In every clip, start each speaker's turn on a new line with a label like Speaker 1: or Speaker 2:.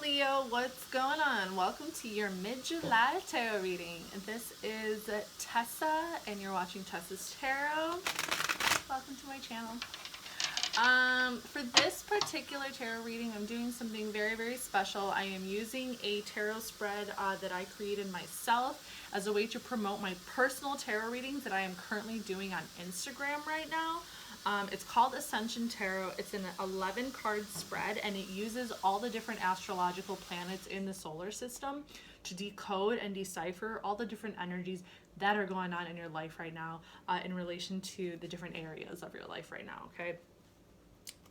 Speaker 1: Leo, what's going on? Welcome to your mid-July tarot reading. This is Tessa, and you're watching Tessa's Tarot. Welcome to my channel. For this particular tarot reading, I'm doing something very, very special. I am using a tarot spread that I created myself as a way to promote my personal tarot readings that I am currently doing on Instagram right now. It's called Ascension Tarot. It's an 11 card spread, and it uses all the different astrological planets in the solar system to decode and decipher all the different energies that are going on in your life right now in relation to the different areas of your life right now, okay?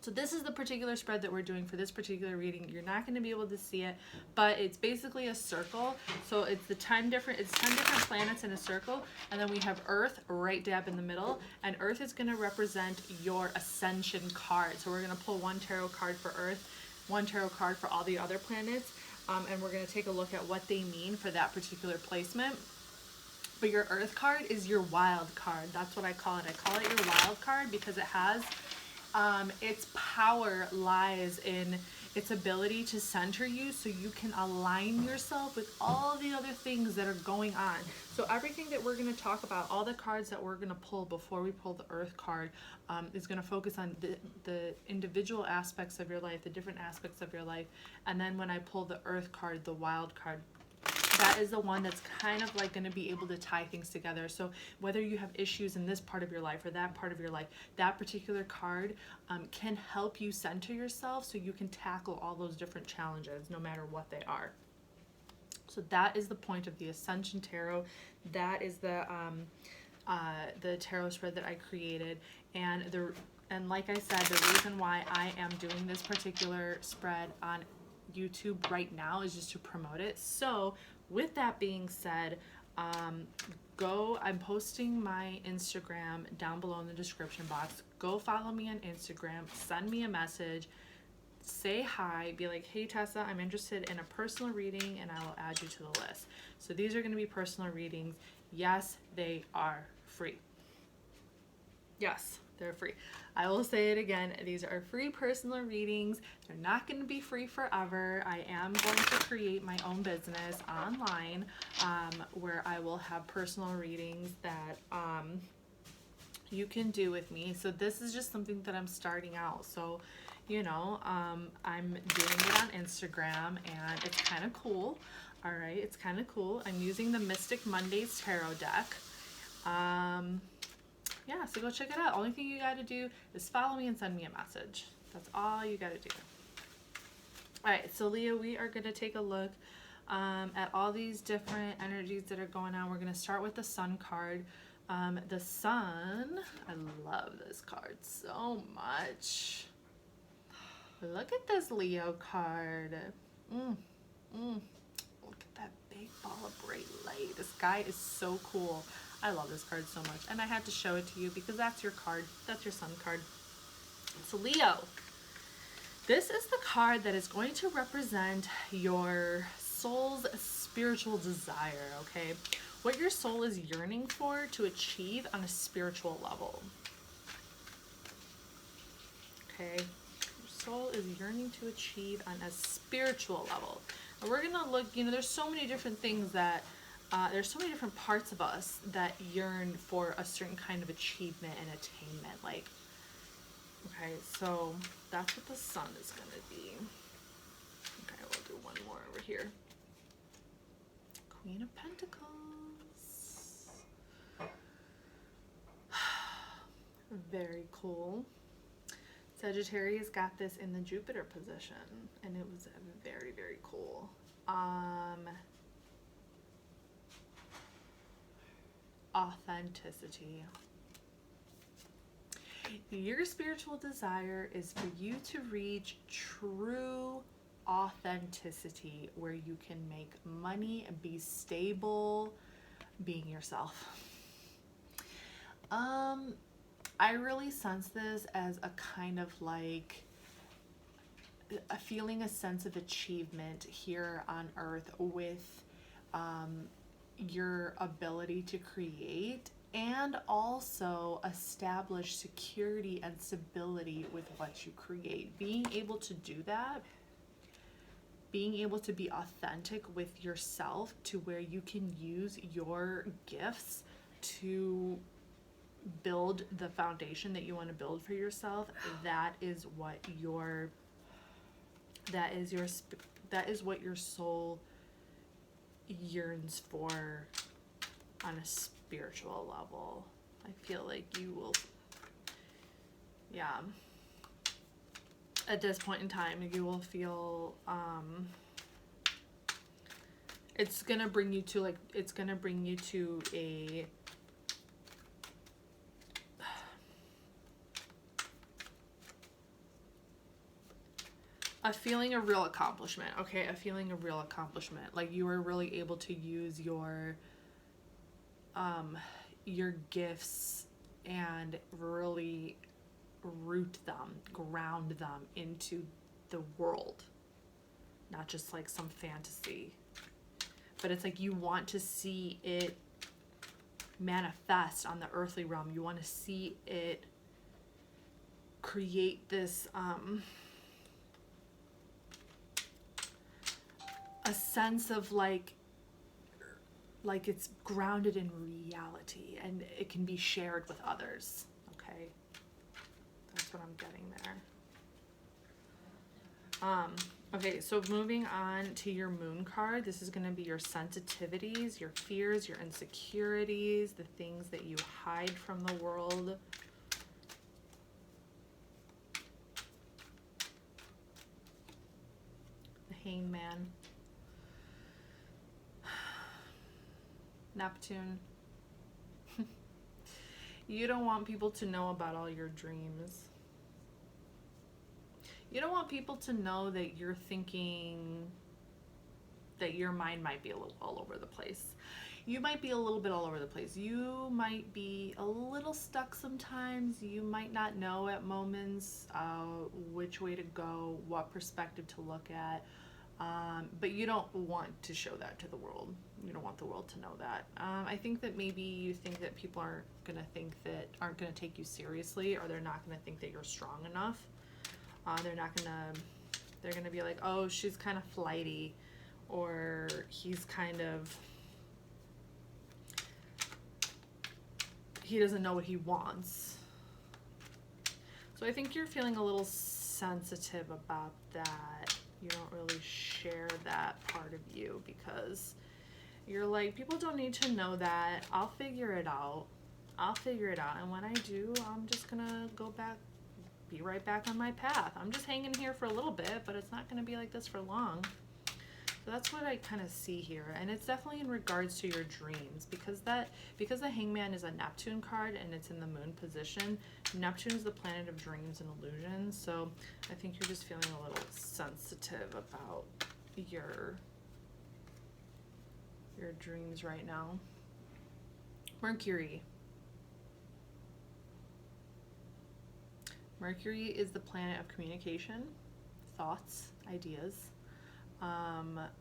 Speaker 1: So this is the particular spread that we're doing for this particular reading. You're not going to be able to see it, but it's basically a circle. So it's it's 10 different planets in a circle, and then we have Earth right dab in the middle, and Earth is going to represent your Ascension card. So we're going to pull one tarot card for Earth, one tarot card for all the other planets, and we're going to take a look at what they mean for that particular placement. But your Earth card is your wild card. That's what I call it. I call it your wild card because it has its power lies in its ability to center you so you can align yourself with all the other things that are going on. So everything that we're going to talk about, all the cards that we're going to pull before we pull the Earth card, is going to focus on the individual aspects of your life, the different aspects of your life. And then when I pull the Earth card, the wild card, that is the one that's kind of like going to be able to tie things together. So whether you have issues in this part of your life or that part of your life, that particular card can help you center yourself so you can tackle all those different challenges no matter what they are. So that is the point of the Ascension Tarot. That is the tarot spread that I created, and like I said, the reason why I am doing this particular spread on YouTube right now is just to promote it. So with that being said, I'm posting my Instagram down below in the description box. Go follow me on Instagram, send me a message, say hi, be like, hey Tessa, I'm interested in a personal reading, and I will add you to the list. So these are going to be personal readings. Yes, they are free. Yes, they're free. I will say it again. These are free personal readings. They're not going to be free forever. I am going to create my own business online where I will have personal readings that you can do with me. So this is just something that I'm starting out. So, you know, I'm doing it on Instagram, and it's kind of cool. All right, it's kind of cool. I'm using the Mystic Mondays Tarot deck. Yeah, so go check it out. Only thing you got to do is follow me and send me a message. That's all you got to do. All right, so Leo, we are going to take a look at all these different energies that are going on. We're going to start with the Sun card. The Sun, I love this card so much. Look at this Leo card. Look at that big ball of bright light. The sky is so cool. I love this card so much, and I had to show it to you because that's your card. That's your Sun card. So Leo, this is the card that is going to represent your soul's spiritual desire, okay? What your soul is yearning for to achieve on a spiritual level. Okay? Your soul is yearning to achieve on a spiritual level. And we're going to look, you know, there's so many different things that there's so many different parts of us that yearn for a certain kind of achievement and attainment. Like, okay, so that's what the Sun is going to be. Okay, we'll do one more over here. Queen of Pentacles. Very cool. Sagittarius got this in the Jupiter position, and it was very, very cool. Authenticity. Your spiritual desire is for you to reach true authenticity where you can make money and be stable being yourself. I really sense this as a kind of like feeling a sense of achievement here on Earth with your ability to create and also establish security and stability with what you create. Being able to do that being able to be authentic with yourself to where you can use your gifts to build the foundation that you want to build for yourself. That is what your soul yearns for on a spiritual level. I feel like you will, at this point in time, you will feel, it's gonna bring you to a feeling of real accomplishment. Okay, a feeling of real accomplishment. Like you are really able to use your gifts and really root them, ground them into the world. Not just like some fantasy. But it's like you want to see it manifest on the earthly realm. You want to see it create this a sense of like it's grounded in reality and it can be shared with others. Okay, that's what I'm getting there. Okay, so moving on to your moon card, this is going to be your sensitivities, your fears, your insecurities, the things that you hide from the world. The Hangman. Neptune. You don't want people to know about all your dreams. You don't want people to know that you're thinking, that your mind might be a little all over the place. You might be a little bit all over the place. You might be a little stuck sometimes. You might not know at moments which way to go, what perspective to look at. But you don't want to show that to the world. You don't want the world to know that. I think that maybe you think that people aren't going to take you seriously, or they're not going to think that you're strong enough. They're going to be like, oh, she's kind of flighty, or he doesn't know what he wants. So I think you're feeling a little sensitive about that. You don't really share that part of you because you're like, people don't need to know that. I'll figure it out. And when I do, I'm just gonna be right back on my path. I'm just hanging here for a little bit, but it's not gonna be like this for long. So that's what I kind of see here. And it's definitely in regards to your dreams, because the Hangman is a Neptune card and it's in the moon position. Neptune is the planet of dreams and illusions. So I think you're just feeling a little sensitive about your dreams right now. Mercury. Mercury is the planet of communication, thoughts, ideas,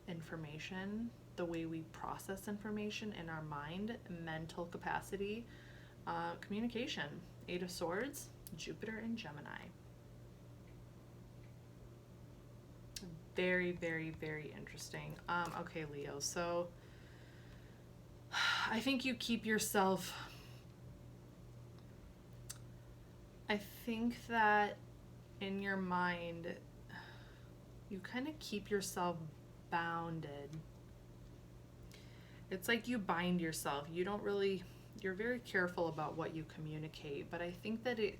Speaker 1: information, the way we process information in our mind, mental capacity, communication. 8 of Swords, Jupiter and Gemini. Very, very, very interesting. Okay, Leo, so I think you keep yourself, I think that in your mind, you kind of keep yourself bounded. It's like you bind yourself. You're very careful about what you communicate, but I think that it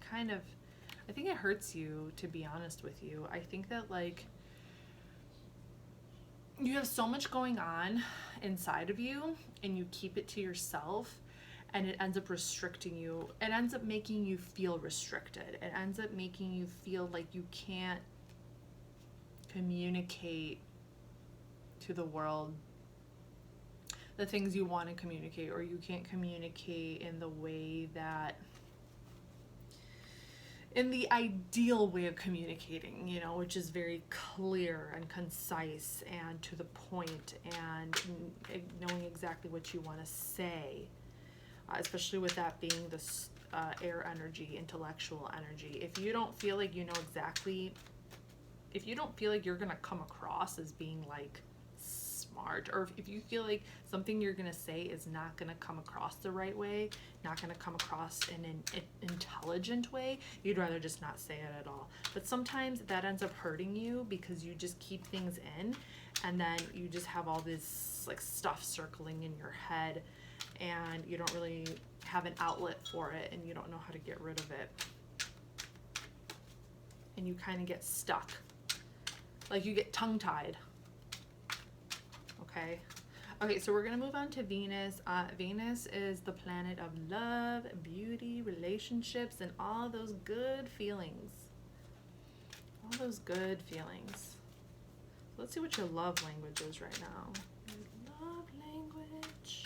Speaker 1: hurts you, to be honest with you. I think that like you have so much going on inside of you and you keep it to yourself, and it ends up restricting you. It ends up making you feel restricted. It ends up making you feel like you can't communicate to the world the things you want to communicate, or you can't communicate in the way that, in the ideal way of communicating, you know, which is very clear and concise and to the point, and knowing exactly what you want to say, especially with that being the air energy, intellectual energy. If you don't feel like you know exactly if you don't feel like you're gonna come across as being like smart, or if you feel like something you're gonna say is not gonna come across the right way, not gonna come across in an intelligent way, you'd rather just not say it at all. But sometimes that ends up hurting you because you just keep things in, and then you just have all this like stuff circling in your head, and you don't really have an outlet for it, and you don't know how to get rid of it, and you kind of get stuck, like you get tongue-tied. Okay, so we're gonna move on to Venus. Venus is the planet of love, beauty, relationships, and all those good feelings. All those good feelings. So let's see what your love language is right now. Your love language.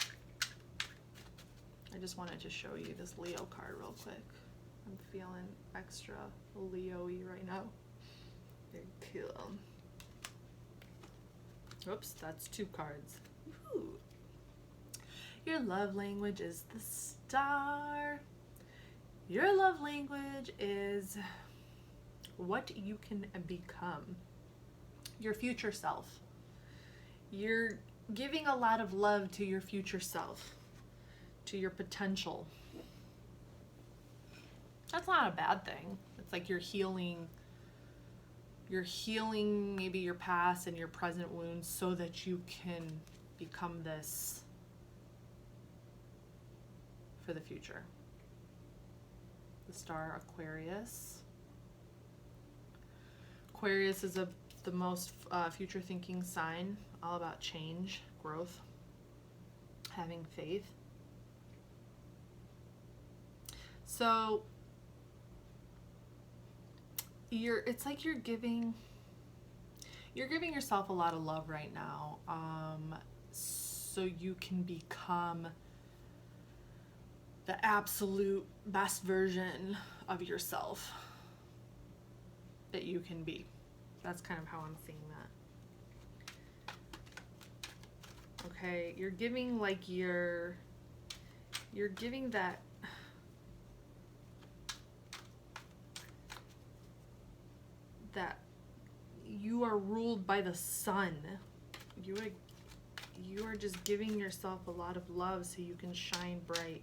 Speaker 1: I just wanted to show you this Leo card real quick. I'm feeling extra Leo-y right now. Very cool. Oops, that's 2 cards. Ooh. Your love language is the Star. Your love language is what you can become. Your future self. You're giving a lot of love to your future self, to your potential. That's not a bad thing. It's like you're healing maybe your past and your present wounds so that you can become this for the future. The star Aquarius. Aquarius is the most future thinking sign, all about change, growth, having faith. So it's like you're giving yourself a lot of love right now, so you can become the absolute best version of yourself that you can be. That's kind of how I'm seeing that. Okay, you're giving that you are ruled by the sun. You are just giving yourself a lot of love so you can shine bright.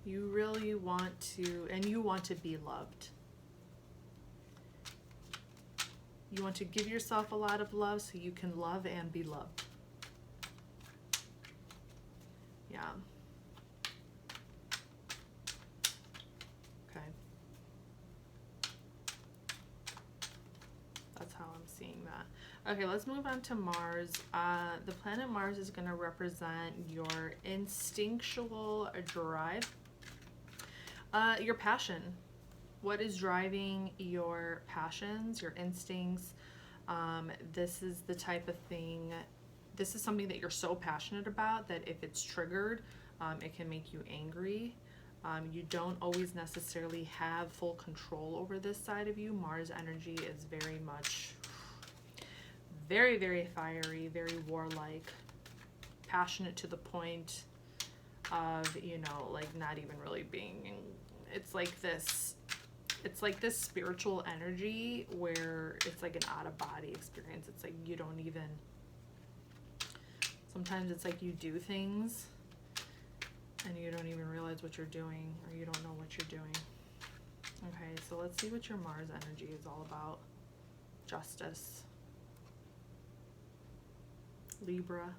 Speaker 1: You really want to, and you want to be loved. You want to give yourself a lot of love so you can love and be loved. Yeah. Okay. That's how I'm seeing that. Okay, let's move on to Mars. The planet Mars is going to represent your instinctual drive, your passion. What is driving your passions, your instincts? This is the type of thing, this is something that you're so passionate about that if it's triggered, it can make you angry. You don't always necessarily have full control over this side of you. Mars energy is very much, very, very fiery, very warlike, passionate to the point of, you know, like not even really being, it's like this spiritual energy where it's like an out-of-body experience. It's like you don't even, sometimes it's like you do things and you don't even realize what you're doing, or you don't know what you're doing. Okay, so let's see what your Mars energy is all about. Justice. Libra.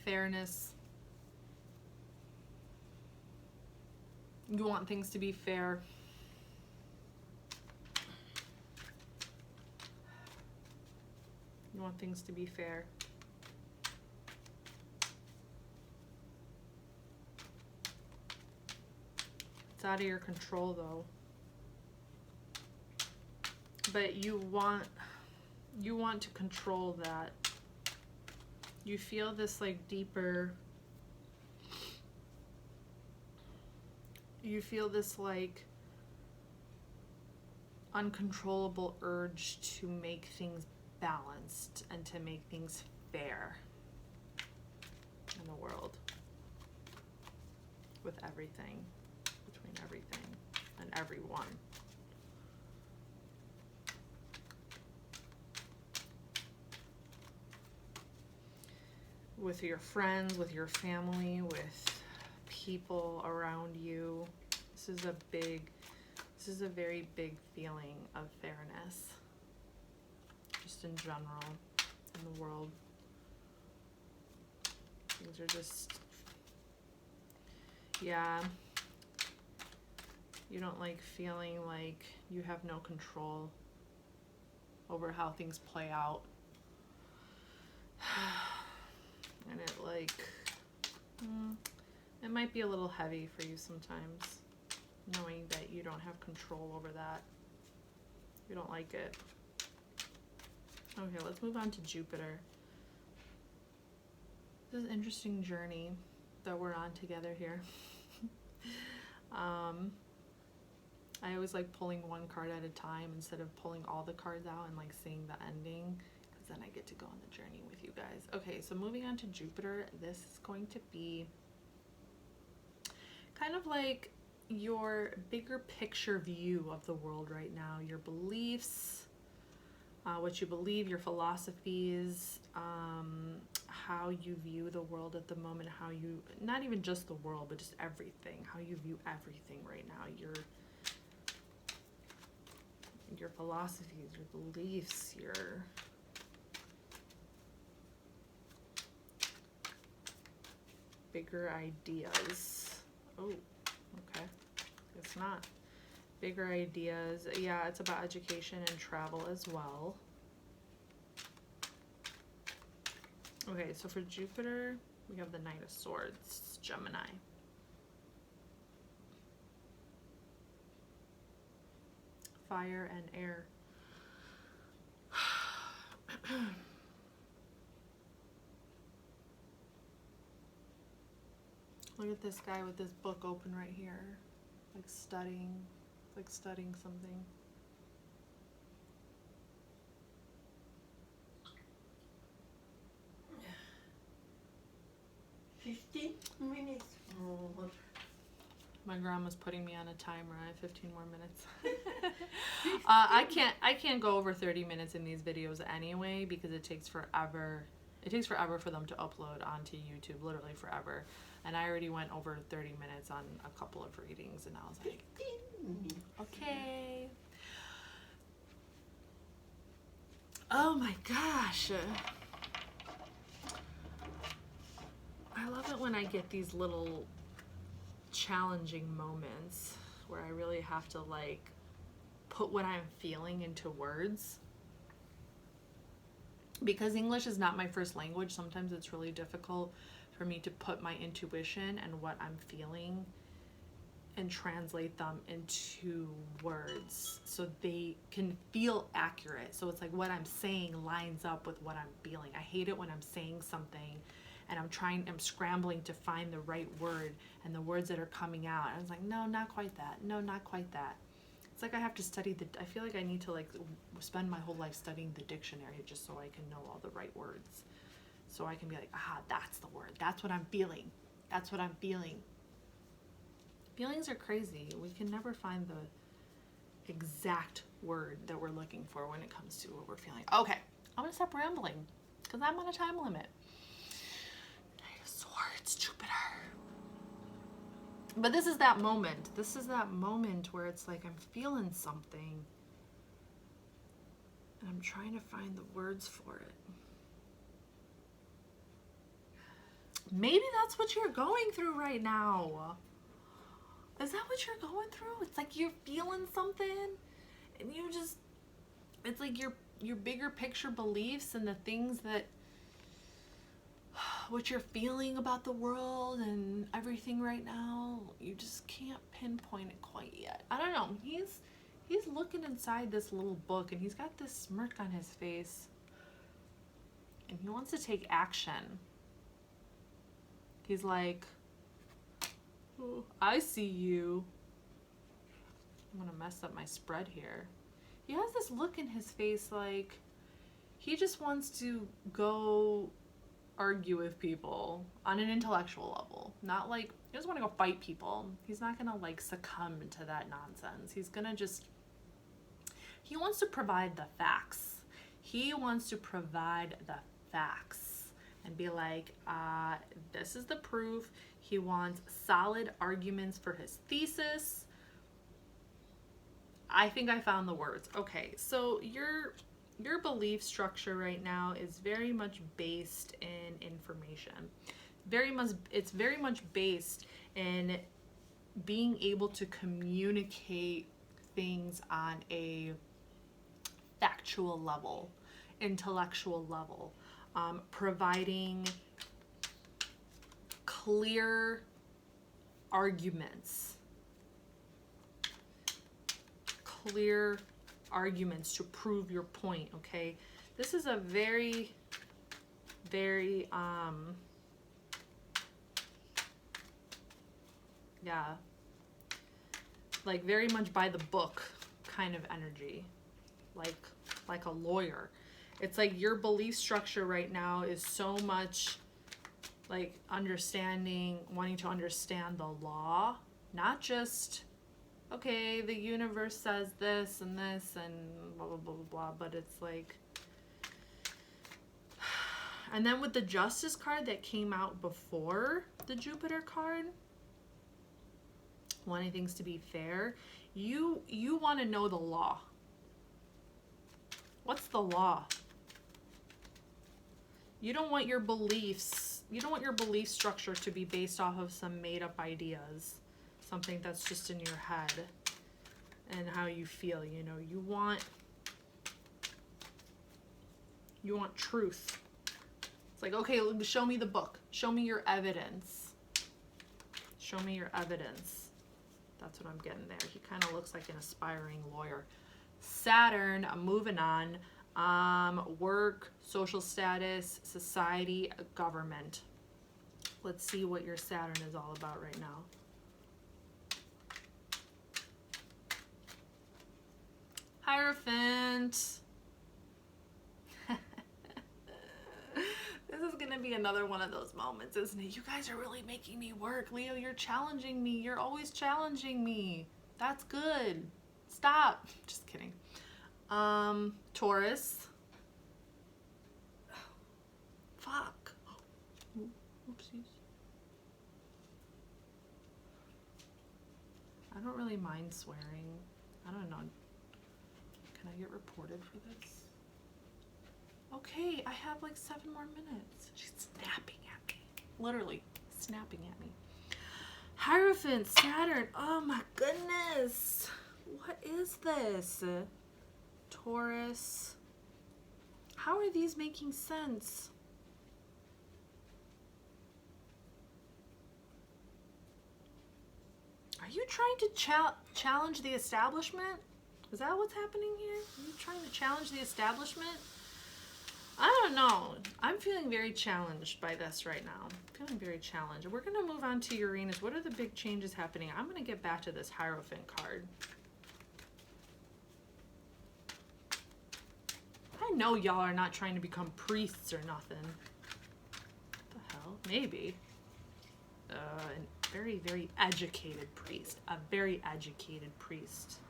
Speaker 1: Fairness. You want things to be fair. You want things to be fair. It's out of your control though. But you want to control that. You feel this like deeper, you feel this like uncontrollable urge to make things balanced and to make things fair in the world with everything, between everything and everyone. With your friends, with your family, with people around you. This is a very big feeling of fairness, just in general, in the world. Things are just, yeah, you don't like feeling like you have no control over how things play out. And it might be a little heavy for you sometimes, knowing that you don't have control over that. You don't like it. Okay, let's move on to Jupiter. This is an interesting journey that we're on together here. I always like pulling one card at a time instead of pulling all the cards out and like seeing the ending, because then I get to go on the journey with you guys. Okay, so moving on to Jupiter, this is going to be kind of like your bigger picture view of the world right now, your beliefs, what you believe, your philosophies, how you view the world at the moment, how you, not even just the world, but just everything, how you view everything right now, your philosophies, your beliefs, your bigger ideas. Oh, okay, guess not. Bigger ideas. Yeah, it's about education and travel as well. Okay, so for Jupiter, we have the Knight of Swords, Gemini. Fire and air. Look at this guy with this book open right here, like studying something.
Speaker 2: Minutes. Oh.
Speaker 1: My grandma's putting me on a timer. I have 15 more minutes. I can't go over 30 minutes in these videos anyway, because it takes forever. It takes forever for them to upload onto YouTube, literally forever. And I already went over 30 minutes on a couple of readings, and I was like, okay. Oh my gosh. I love it when I get these little challenging moments where I really have to like put what I'm feeling into words. Because English is not my first language, sometimes it's really difficult for me to put my intuition and what I'm feeling and translate them into words so they can feel accurate. So it's like what I'm saying lines up with what I'm feeling. I hate it when I'm saying something and I'm scrambling to find the right word, and the words that are coming out, I was like, no, not quite that. No, not quite that. It's like I have to study I feel like I need to like spend my whole life studying the dictionary just so I can know all the right words. So I can be like, ah, that's the word. That's what I'm feeling. That's what I'm feeling. Feelings are crazy. We can never find the exact word that we're looking for when it comes to what we're feeling. Okay, I'm gonna stop rambling because I'm on a time limit. Knight of Swords, Jupiter. But this is that moment. This is that moment where it's like I'm feeling something and I'm trying to find the words for it. Maybe that's what you're going through right now. Is that what you're going through? It's like you're feeling something and you just, it's like your bigger picture beliefs and the things that, what you're feeling about the world and everything right now, you just can't pinpoint it quite yet. I don't know. He's looking inside this little book and he's got this smirk on his face and he wants to take action. He's like, oh, I see you. I'm gonna mess up my spread here. he has this look in his face like he just wants to go argue with people on an intellectual level. Not like, he doesn't want to go fight people. He's not gonna like succumb to that nonsense. He's gonna just, he wants to provide the facts. He wants to provide the facts and be like, this is the proof. He wants solid arguments for his thesis. I think I found the words. Okay, so your belief structure right now is very much based in information. It's very much based in being able to communicate things on a factual level, intellectual level, providing clear arguments to prove your point. Okay, this is a very like very much by the book kind of energy, like a lawyer. It's like your belief structure right now is so much like wanting to understand the law, not just, okay, the universe says this and blah, blah, blah, blah, blah, but it's like, and then with the Justice card that came out before the Jupiter card, wanting things to be fair, you want to know the law. What's the law? You don't want your belief structure to be based off of some made up ideas, something that's just in your head and how you feel. You know, you want truth. It's like, okay, show me the book. Show me your evidence. Show me your evidence. That's what I'm getting there. He kind of looks like an aspiring lawyer. Saturn, moving on. Work, social status, society, government. Let's see what your Saturn is all about right now. Hierophant. This is going to be another one of those moments, isn't it? You guys are really making me work. Leo, you're challenging me. You're always challenging me. That's good. Stop. Just kidding. Taurus. Fuck. Oopsies. I don't really mind swearing. I don't know. Can I get reported for this? Okay, I have like 7 more minutes. She's snapping at me. Literally snapping at me. Hierophant, Saturn. Oh my goodness. What is this? Taurus. How are these making sense? Are you trying to challenge the establishment? Is that what's happening here? Are you trying to challenge the establishment? I don't know. I'm feeling very challenged by this right now. I'm feeling very challenged. We're going to move on to Uranus. What are the big changes happening? I'm going to get back to this Hierophant card. I know y'all are not trying to become priests or nothing. What the hell? Maybe. A very, very educated priest. A very educated priest.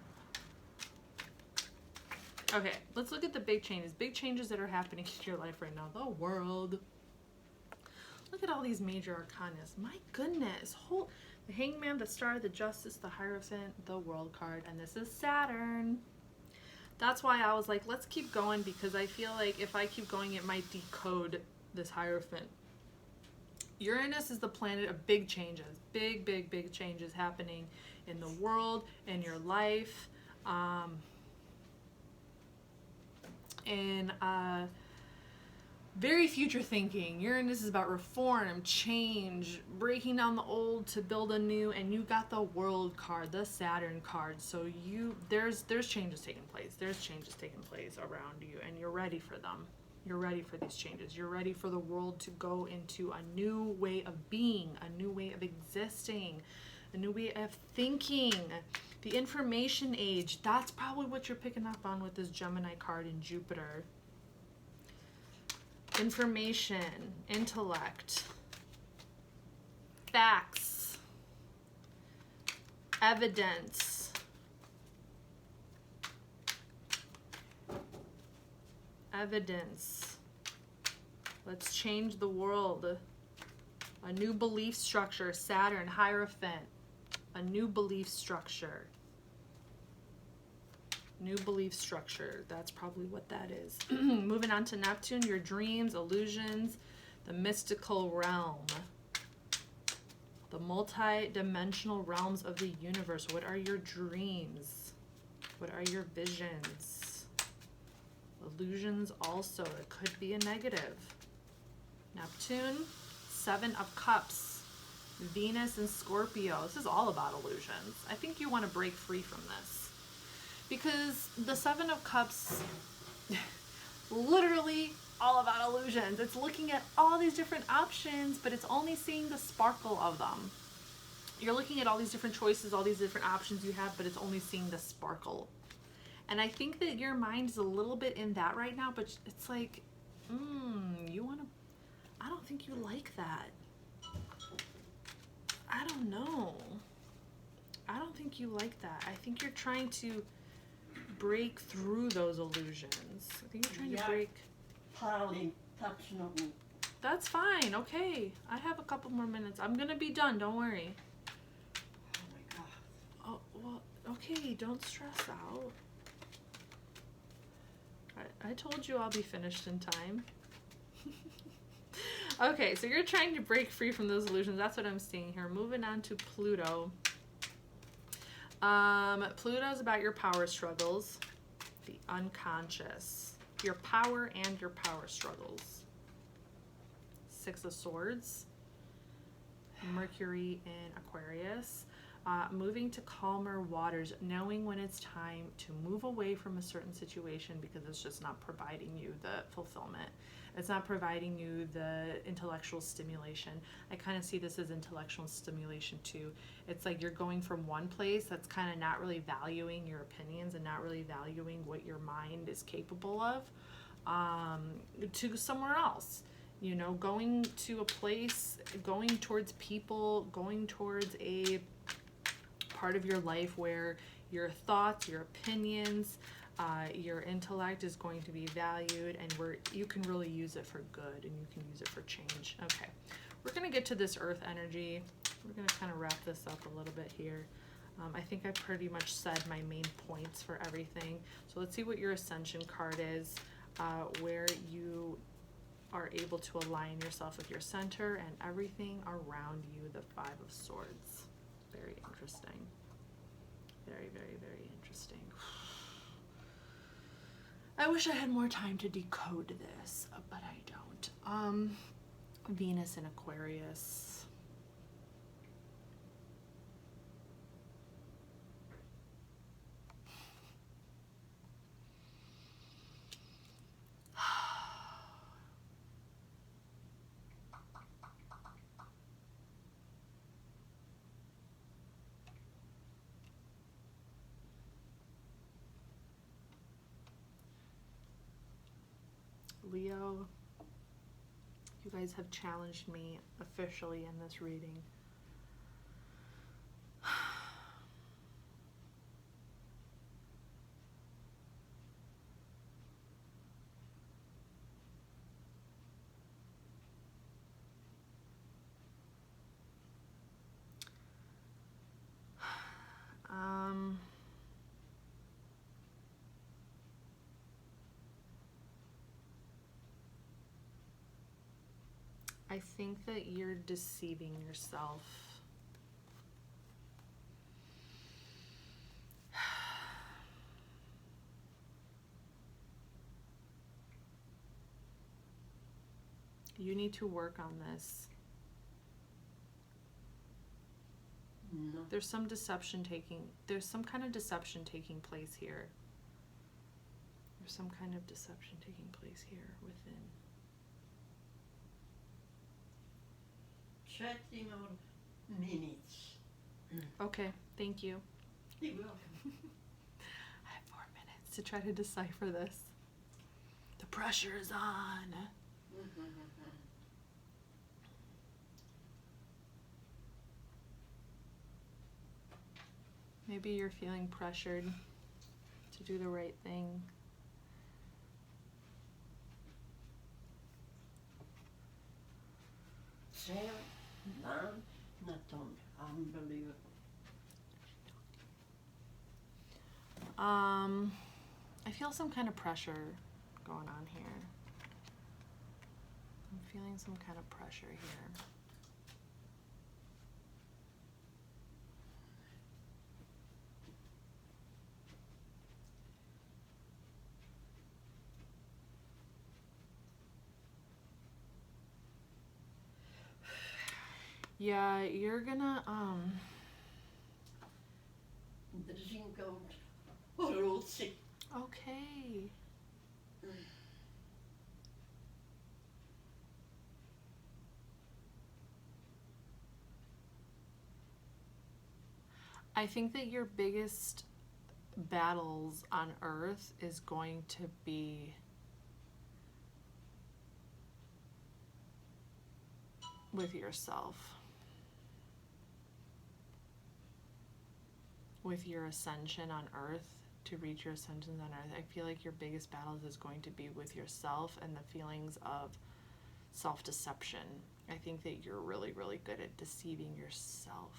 Speaker 1: Okay, let's look at the big changes. Big changes that are happening in your life right now. The World. Look at all these major arcana. My goodness. The Hangman, the Star, the Justice, the Hierophant, the World card, and this is Saturn. That's why I was like, let's keep going, because I feel like if I keep going, it might decode this Hierophant. Uranus is the planet of big changes. Big, big, big changes happening in the world, in your life. And very future thinking. Uranus is about reform, change, breaking down the old to build a new, and you got the World card, the Saturn card. So there's changes taking place. There's changes taking place around you, and you're ready for them. You're ready for these changes. You're ready for the world to go into a new way of being, a new way of existing, a new way of thinking, the information age. That's probably what you're picking up on with this Gemini card in Jupiter. Information, intellect, facts, evidence, evidence. Let's change the world. A new belief structure, Saturn, Hierophant. A new belief structure. New belief structure. That's probably what that is. Moving on to Neptune, your dreams, illusions, the mystical realm. The multi-dimensional realms of the universe. What are your dreams? What are your visions? Illusions also. It could be a negative. Neptune, Seven of Cups. Venus and Scorpio. This is all about illusions. I think you want to break free from this. Because the Seven of Cups, literally all about illusions. It's looking at all these different options, but it's only seeing the sparkle of them. You're looking at all these different choices, all these different options you have, but it's only seeing the sparkle. And I think that your mind is a little bit in that right now, but it's like, you want to, I don't think you like that. I don't know. I don't think you like that. I think you're trying to break through those illusions. I think you're trying to break.
Speaker 2: Darling, touch not me.
Speaker 1: That's fine. Okay. I have a couple more minutes. I'm going to be done. Don't worry.
Speaker 2: Oh my God.
Speaker 1: Oh, well, okay. Don't stress out. I told you I'll be finished in time. Okay, so you're trying to break free from those illusions. That's what I'm seeing here. Moving on to Pluto. Pluto's about your power struggles, the unconscious, your power and your power struggles. Six of Swords, Mercury in Aquarius. Moving to calmer waters, knowing when it's time to move away from a certain situation because it's just not providing you the fulfillment. It's not providing you the intellectual stimulation. I kind of see this as intellectual stimulation too. It's like you're going from one place that's kind of not really valuing your opinions and not really valuing what your mind is capable of, to somewhere else. You know, going to a place, going towards people, going towards a part of your life where your thoughts, your opinions, your intellect is going to be valued, and where you can really use it for good and you can use it for change. Okay, we're going to get to this earth energy. We're going to kind of wrap this up a little bit here. I think I pretty much said my main points for everything. So let's see what your Ascension card is, where you are able to align yourself with your center and everything around you, the Five of Swords. Very interesting. Very, very, very interesting. I wish I had more time to decode this, but I don't. Venus in Aquarius. Leo, you guys have challenged me officially in this reading. I think that you're deceiving yourself. You need to work on this.
Speaker 2: No.
Speaker 1: There's some kind of deception taking place here. There's some kind of deception taking place here within.
Speaker 2: 30 more minutes.
Speaker 1: Okay, thank you.
Speaker 2: You're welcome.
Speaker 1: I have 4 minutes to try to decipher this. The pressure is on. Maybe you're feeling pressured to do the right thing.
Speaker 2: Sam, man, not on. Unbelievable.
Speaker 1: I feel some kind of pressure going on here. I'm feeling some kind of pressure here. Yeah, you're gonna,
Speaker 2: Drink out. Rosig.
Speaker 1: okay. I think that your biggest battles on earth is going to be with yourself, with your ascension on earth, to reach your ascensions on earth. I feel like your biggest battles is going to be with yourself and the feelings of self-deception. I think that you're really, really good at deceiving yourself.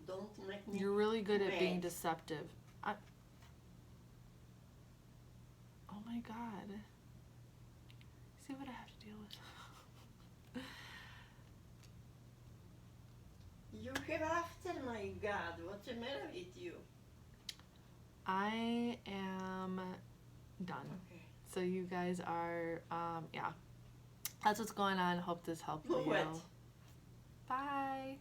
Speaker 2: Don't make me.
Speaker 1: You're really good at being
Speaker 2: mad.
Speaker 1: deceptive. Oh my God. See what I have to deal with.
Speaker 2: You have after, my God. What's the matter with you?
Speaker 1: I am done.
Speaker 2: Okay.
Speaker 1: So you guys are, yeah. That's what's going on. Hope this helped you.
Speaker 2: What?
Speaker 1: Bye.